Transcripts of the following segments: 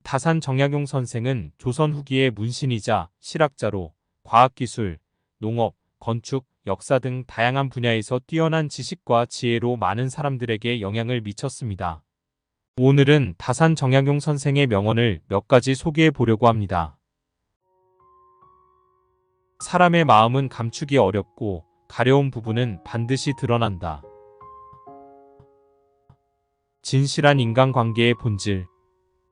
다산 정약용 선생은 조선 후기의 문신이자 실학자로 과학기술, 농업, 건축, 역사 등 다양한 분야에서 뛰어난 지식과 지혜로 많은 사람들에게 영향을 미쳤습니다. 오늘은 다산 정약용 선생의 명언을 몇 가지 소개해 보려고 합니다. 사람의 마음은 감추기 어렵고 가려운 부분은 반드시 드러난다. 진실한 인간관계의 본질.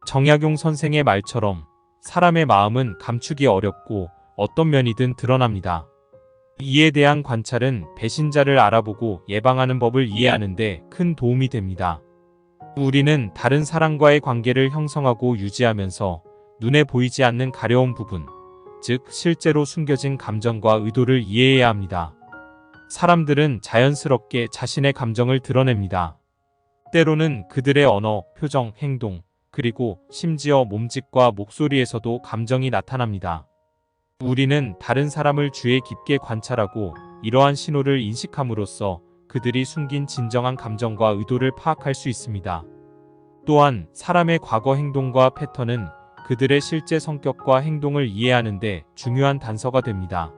정약용 선생의 말처럼 사람의 마음은 감추기 어렵고 어떤 면이든 드러납니다. 이에 대한 관찰은 배신자를 알아보고 예방하는 법을 이해하는 데 큰 도움이 됩니다. 우리는 다른 사람과의 관계를 형성하고 유지하면서 눈에 보이지 않는 가려운 부분, 즉 실제로 숨겨진 감정과 의도를 이해해야 합니다. 사람들은 자연스럽게 자신의 감정을 드러냅니다. 때로는 그들의 언어, 표정, 행동, 그리고 심지어 몸짓과 목소리에서도 감정이 나타납니다. 우리는 다른 사람을 주의 깊게 관찰하고 이러한 신호를 인식함으로써 그들이 숨긴 진정한 감정과 의도를 파악할 수 있습니다. 또한 사람의 과거 행동과 패턴은 그들의 실제 성격과 행동을 이해하는 데 중요한 단서가 됩니다.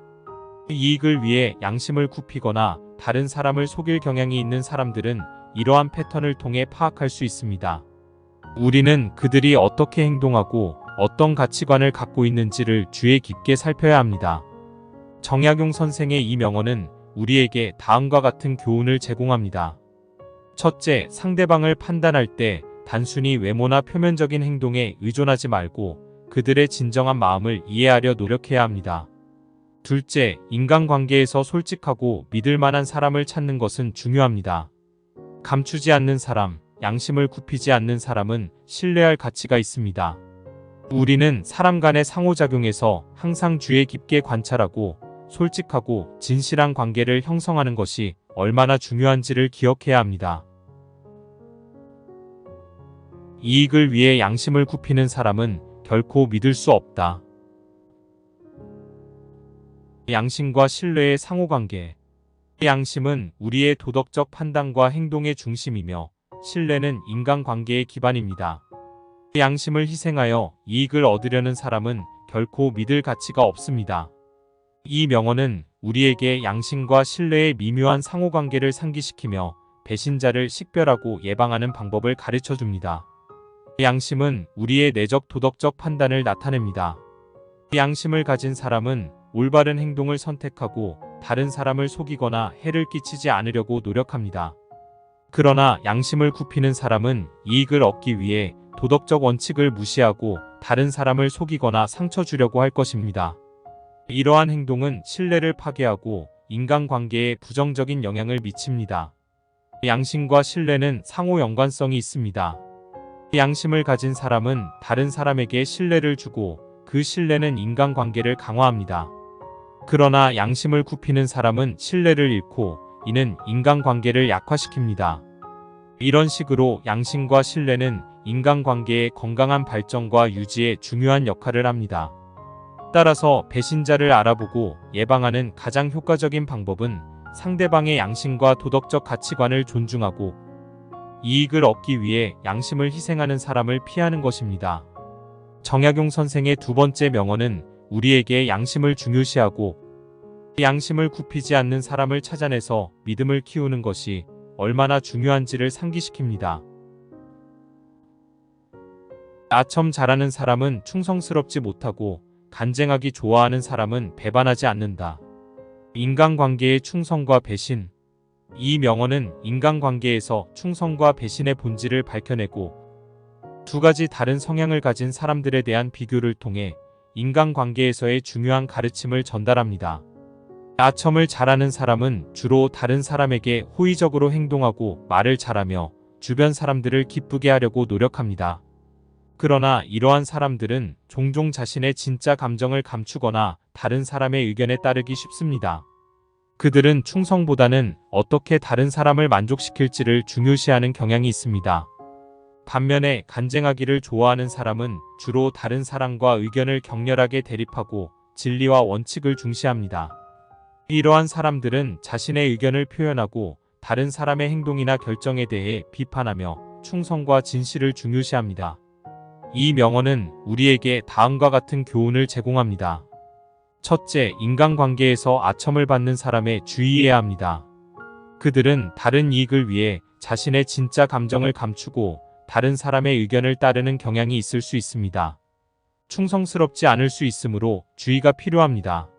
이익을 위해 양심을 굽히거나 다른 사람을 속일 경향이 있는 사람들은 이러한 패턴을 통해 파악할 수 있습니다. 우리는 그들이 어떻게 행동하고 어떤 가치관을 갖고 있는지를 주의 깊게 살펴야 합니다. 정약용 선생의 이 명언은 우리에게 다음과 같은 교훈을 제공합니다. 첫째, 상대방을 판단할 때 단순히 외모나 표면적인 행동에 의존하지 말고 그들의 진정한 마음을 이해하려 노력해야 합니다. 둘째, 인간관계에서 솔직하고 믿을 만한 사람을 찾는 것은 중요합니다. 감추지 않는 사람, 양심을 굽히지 않는 사람은 신뢰할 가치가 있습니다. 우리는 사람 간의 상호작용에서 항상 주의 깊게 관찰하고 솔직하고 진실한 관계를 형성하는 것이 얼마나 중요한지를 기억해야 합니다. 이익을 위해 양심을 굽히는 사람은 결코 믿을 수 없다. 양심과 신뢰의 상호관계. 양심은 우리의 도덕적 판단과 행동의 중심이며 신뢰는 인간관계의 기반입니다. 양심을 희생하여 이익을 얻으려는 사람은 결코 믿을 가치가 없습니다. 이 명언은 우리에게 양심과 신뢰의 미묘한 상호관계를 상기시키며 배신자를 식별하고 예방하는 방법을 가르쳐줍니다. 양심은 우리의 내적 도덕적 판단을 나타냅니다. 양심을 가진 사람은 올바른 행동을 선택하고 다른 사람을 속이거나 해를 끼치지 않으려고 노력합니다. 그러나 양심을 굽히는 사람은 이익을 얻기 위해 도덕적 원칙을 무시하고 다른 사람을 속이거나 상처 주려고 할 것입니다. 이러한 행동은 신뢰를 파괴하고 인간관계에 부정적인 영향을 미칩니다. 양심과 신뢰는 상호 연관성이 있습니다. 양심을 가진 사람은 다른 사람에게 신뢰를 주고 그 신뢰는 인간관계를 강화합니다. 그러나 양심을 굽히는 사람은 신뢰를 잃고 이는 인간관계를 약화시킵니다. 이런 식으로 양심과 신뢰는 인간관계의 건강한 발전과 유지에 중요한 역할을 합니다. 따라서 배신자를 알아보고 예방하는 가장 효과적인 방법은 상대방의 양심과 도덕적 가치관을 존중하고 이익을 얻기 위해 양심을 희생하는 사람을 피하는 것입니다. 정약용 선생의 두 번째 명언은 우리에게 양심을 중요시하고 양심을 굽히지 않는 사람을 찾아내서 믿음을 키우는 것이 얼마나 중요한지를 상기시킵니다. 나처럼 잘하는 사람은 충성스럽지 못하고 간쟁하기 좋아하는 사람은 배반하지 않는다. 인간관계의 충성과 배신. 이 명언은 인간관계에서 충성과 배신의 본질을 밝혀내고 두 가지 다른 성향을 가진 사람들에 대한 비교를 통해 인간관계에서의 중요한 가르침을 전달합니다. 나첨을 잘하는 사람은 주로 다른 사람에게 호의적으로 행동하고 말을 잘하며 주변 사람들을 기쁘게 하려고 노력합니다. 그러나 이러한 사람들은 종종 자신의 진짜 감정을 감추거나 다른 사람의 의견에 따르기 쉽습니다. 그들은 충성보다는 어떻게 다른 사람을 만족시킬지를 중요시하는 경향이 있습니다. 반면에 간쟁하기를 좋아하는 사람은 주로 다른 사람과 의견을 격렬하게 대립하고 진리와 원칙을 중시합니다. 이러한 사람들은 자신의 의견을 표현하고 다른 사람의 행동이나 결정에 대해 비판하며 충성과 진실을 중요시합니다. 이 명언은 우리에게 다음과 같은 교훈을 제공합니다. 첫째, 인간관계에서 아첨을 받는 사람에 주의해야 합니다. 그들은 다른 이익을 위해 자신의 진짜 감정을 감추고 다른 사람의 의견을 따르는 경향이 있을 수 있습니다. 충성스럽지 않을 수 있으므로 주의가 필요합니다.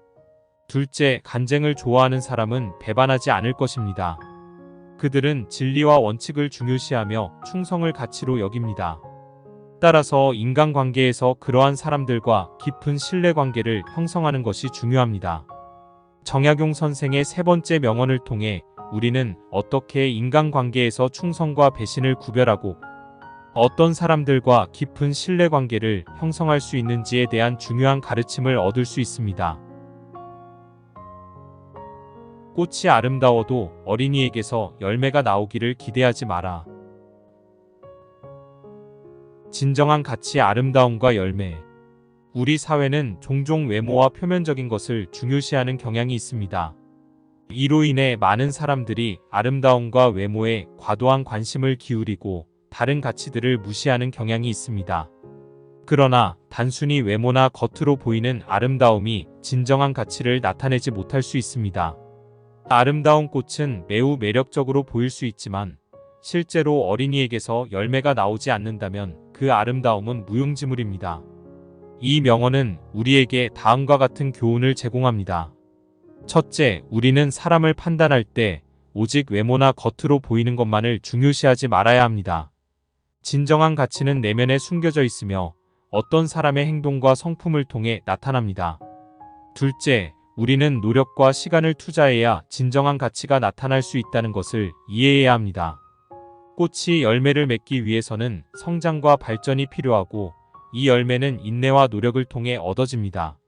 둘째, 간쟁을 좋아하는 사람은 배반하지 않을 것입니다. 그들은 진리와 원칙을 중요시하며 충성을 가치로 여깁니다. 따라서 인간관계에서 그러한 사람들과 깊은 신뢰관계를 형성하는 것이 중요합니다. 정약용 선생의 세 번째 명언을 통해 우리는 어떻게 인간관계에서 충성과 배신을 구별하고 어떤 사람들과 깊은 신뢰관계를 형성할 수 있는지에 대한 중요한 가르침을 얻을 수 있습니다. 꽃이 아름다워도 어린이에게서 열매가 나오기를 기대하지 마라. 진정한 가치, 아름다움과 열매. 우리 사회는 종종 외모와 표면적인 것을 중요시하는 경향이 있습니다. 이로 인해 많은 사람들이 아름다움과 외모에 과도한 관심을 기울이고 다른 가치들을 무시하는 경향이 있습니다. 그러나 단순히 외모나 겉으로 보이는 아름다움이 진정한 가치를 나타내지 못할 수 있습니다. 아름다운 꽃은 매우 매력적으로 보일 수 있지만 실제로 어린이에게서 열매가 나오지 않는다면 그 아름다움은 무용지물입니다. 이 명언은 우리에게 다음과 같은 교훈을 제공합니다. 첫째, 우리는 사람을 판단할 때 오직 외모나 겉으로 보이는 것만을 중요시하지 말아야 합니다. 진정한 가치는 내면에 숨겨져 있으며 어떤 사람의 행동과 성품을 통해 나타납니다. 둘째, 우리는 노력과 시간을 투자해야 진정한 가치가 나타날 수 있다는 것을 이해해야 합니다. 꽃이 열매를 맺기 위해서는 성장과 발전이 필요하고 이 열매는 인내와 노력을 통해 얻어집니다.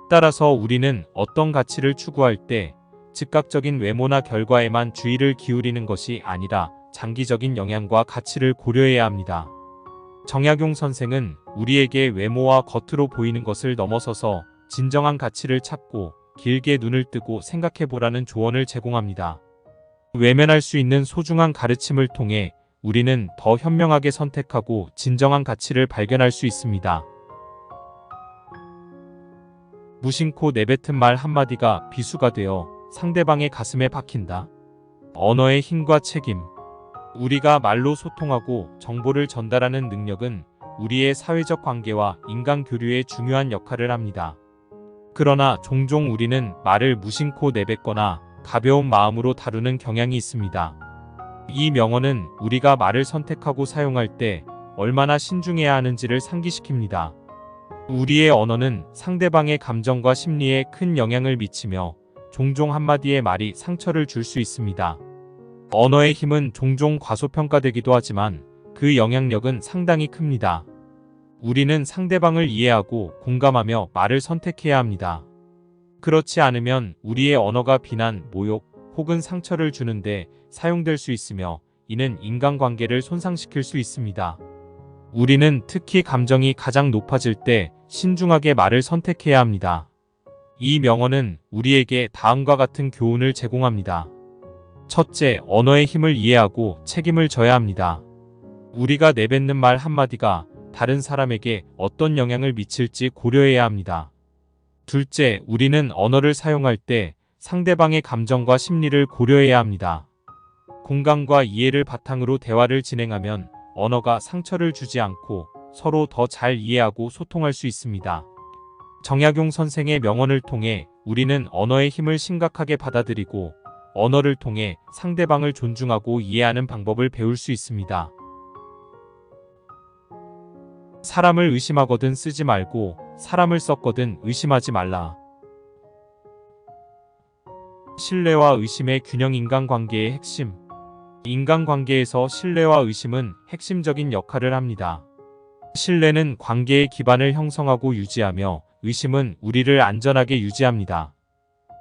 따라서 우리는 어떤 가치를 추구할 때 즉각적인 외모나 결과에만 주의를 기울이는 것이 아니라 장기적인 영향과 가치를 고려해야 합니다. 정약용 선생은 우리에게 외모와 겉으로 보이는 것을 넘어서서 진정한 가치를 찾고 길게 눈을 뜨고 생각해보라는 조언을 제공합니다. 외면할 수 있는 소중한 가르침을 통해 우리는 더 현명하게 선택하고 진정한 가치를 발견할 수 있습니다. 무심코 내뱉은 말 한마디가 비수가 되어 상대방의 가슴에 박힌다. 언어의 힘과 책임. 우리가 말로 소통하고 정보를 전달하는 능력은 우리의 사회적 관계와 인간 교류에 중요한 역할을 합니다. 그러나 종종 우리는 말을 무심코 내뱉거나 가벼운 마음으로 다루는 경향이 있습니다. 이 명언은 우리가 말을 선택하고 사용할 때 얼마나 신중해야 하는지를 상기시킵니다. 우리의 언어는 상대방의 감정과 심리에 큰 영향을 미치며 종종 한마디의 말이 상처를 줄 수 있습니다. 언어의 힘은 종종 과소평가되기도 하지만 그 영향력은 상당히 큽니다. 우리는 상대방을 이해하고 공감하며 말을 선택해야 합니다. 그렇지 않으면 우리의 언어가 비난, 모욕 혹은 상처를 주는데 사용될 수 있으며 이는 인간관계를 손상시킬 수 있습니다. 우리는 특히 감정이 가장 높아질 때 신중하게 말을 선택해야 합니다. 이 명언은 우리에게 다음과 같은 교훈을 제공합니다. 첫째, 언어의 힘을 이해하고 책임을 져야 합니다. 우리가 내뱉는 말 한마디가 다른 사람에게 어떤 영향을 미칠지 고려해야 합니다. 둘째, 우리는 언어를 사용할 때 상대방의 감정과 심리를 고려해야 합니다. 공감과 이해를 바탕으로 대화를 진행하면 언어가 상처를 주지 않고 서로 더 잘 이해하고 소통할 수 있습니다. 정약용 선생의 명언을 통해 우리는 언어의 힘을 심각하게 받아들이고 언어를 통해 상대방을 존중하고 이해하는 방법을 배울 수 있습니다. 사람을 의심하거든 쓰지 말고 사람을 썼거든 의심하지 말라. 신뢰와 의심의 균형. 인간관계의 핵심. 인간관계에서 신뢰와 의심은 핵심적인 역할을 합니다. 신뢰는 관계의 기반을 형성하고 유지하며 의심은 우리를 안전하게 유지합니다.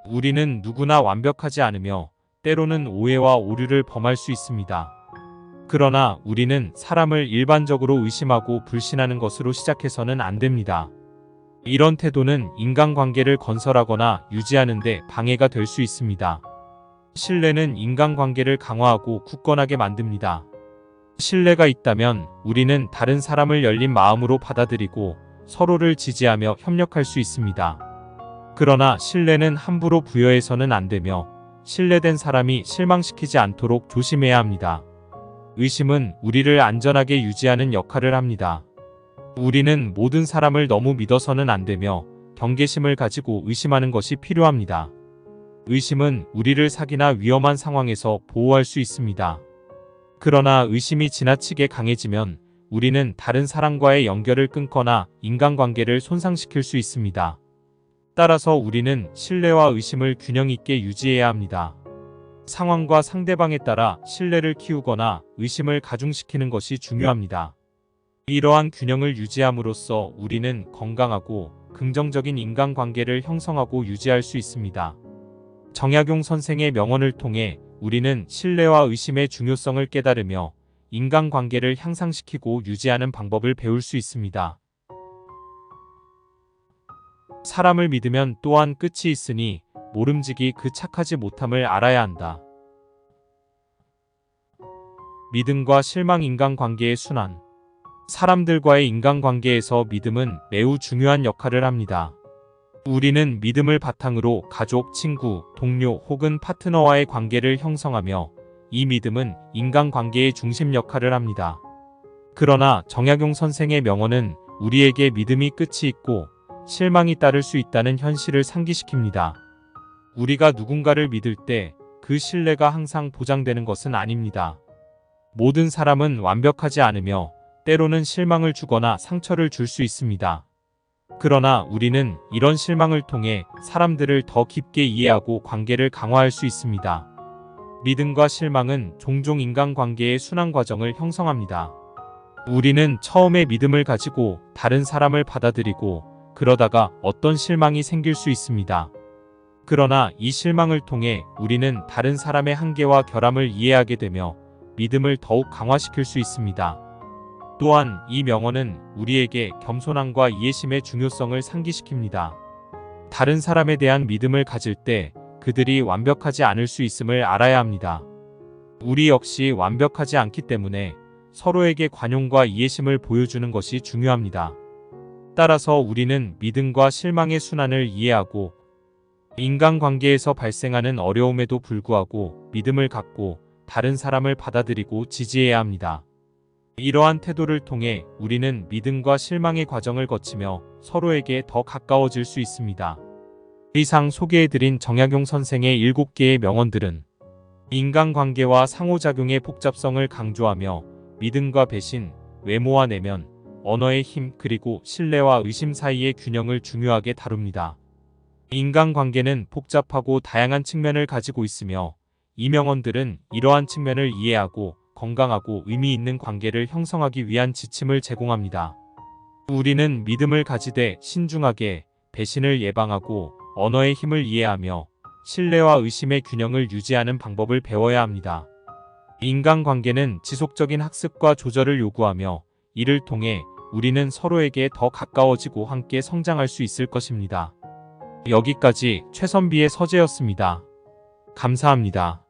우리는 누구나 완벽하지 않으며 때로는 오해와 오류를 범할 수 있습니다. 그러나 우리는 사람을 일반적으로 의심하고 불신하는 것으로 시작해서는 안 됩니다. 이런 태도는 인간관계를 건설하거나 유지하는 데 방해가 될 수 있습니다. 신뢰는 인간관계를 강화하고 굳건하게 만듭니다. 신뢰가 있다면 우리는 다른 사람을 열린 마음으로 받아들이고 서로를 지지하며 협력할 수 있습니다. 그러나 신뢰는 함부로 부여해서는 안 되며 신뢰된 사람이 실망시키지 않도록 조심해야 합니다. 의심은 우리를 안전하게 유지하는 역할을 합니다. 우리는 모든 사람을 너무 믿어서는 안 되며 경계심을 가지고 의심하는 것이 필요합니다. 의심은 우리를 사기나 위험한 상황에서 보호할 수 있습니다. 그러나 의심이 지나치게 강해지면 우리는 다른 사람과의 연결을 끊거나 인간관계를 손상시킬 수 있습니다. 따라서 우리는 신뢰와 의심을 균형 있게 유지해야 합니다. 상황과 상대방에 따라 신뢰를 키우거나 의심을 가중시키는 것이 중요합니다. 이러한 균형을 유지함으로써 우리는 건강하고 긍정적인 인간관계를 형성하고 유지할 수 있습니다. 정약용 선생의 명언을 통해 우리는 신뢰와 의심의 중요성을 깨달으며 인간관계를 향상시키고 유지하는 방법을 배울 수 있습니다. 사람을 믿으면 또한 끝이 있으니 모름지기 그 착하지 못함을 알아야 한다. 믿음과 실망 인간관계의 순환. 사람들과의 인간관계에서 믿음은 매우 중요한 역할을 합니다. 우리는 믿음을 바탕으로 가족, 친구, 동료 혹은 파트너와의 관계를 형성하며 이 믿음은 인간관계의 중심 역할을 합니다. 그러나 정약용 선생의 명언은 우리에게 믿음이 끝이 있고 실망이 따를 수 있다는 현실을 상기시킵니다. 우리가 누군가를 믿을 때 그 신뢰가 항상 보장되는 것은 아닙니다. 모든 사람은 완벽하지 않으며 때로는 실망을 주거나 상처를 줄 수 있습니다. 그러나 우리는 이런 실망을 통해 사람들을 더 깊게 이해하고 관계를 강화할 수 있습니다. 믿음과 실망은 종종 인간관계의 순환 과정을 형성합니다. 우리는 처음에 믿음을 가지고 다른 사람을 받아들이고 그러다가 어떤 실망이 생길 수 있습니다. 그러나 이 실망을 통해 우리는 다른 사람의 한계와 결함을 이해하게 되며 믿음을 더욱 강화시킬 수 있습니다. 또한 이 명언은 우리에게 겸손함과 이해심의 중요성을 상기시킵니다. 다른 사람에 대한 믿음을 가질 때 그들이 완벽하지 않을 수 있음을 알아야 합니다. 우리 역시 완벽하지 않기 때문에 서로에게 관용과 이해심을 보여주는 것이 중요합니다. 따라서 우리는 믿음과 실망의 순환을 이해하고 인간관계에서 발생하는 어려움에도 불구하고 믿음을 갖고 다른 사람을 받아들이고 지지해야 합니다. 이러한 태도를 통해 우리는 믿음과 실망의 과정을 거치며 서로에게 더 가까워질 수 있습니다. 이상 소개해드린 정약용 선생의 7개의 명언들은 인간관계와 상호작용의 복잡성을 강조하며 믿음과 배신, 외모와 내면, 언어의 힘 그리고 신뢰와 의심 사이의 균형을 중요하게 다룹니다. 인간관계는 복잡하고 다양한 측면을 가지고 있으며 이 명언들은 이러한 측면을 이해하고 건강하고 의미 있는 관계를 형성하기 위한 지침을 제공합니다. 우리는 믿음을 가지되 신중하게 배신을 예방하고 언어의 힘을 이해하며 신뢰와 의심의 균형을 유지하는 방법을 배워야 합니다. 인간관계는 지속적인 학습과 조절을 요구하며 이를 통해 우리는 서로에게 더 가까워지고 함께 성장할 수 있을 것입니다. 여기까지 최선비의 서재였습니다. 감사합니다.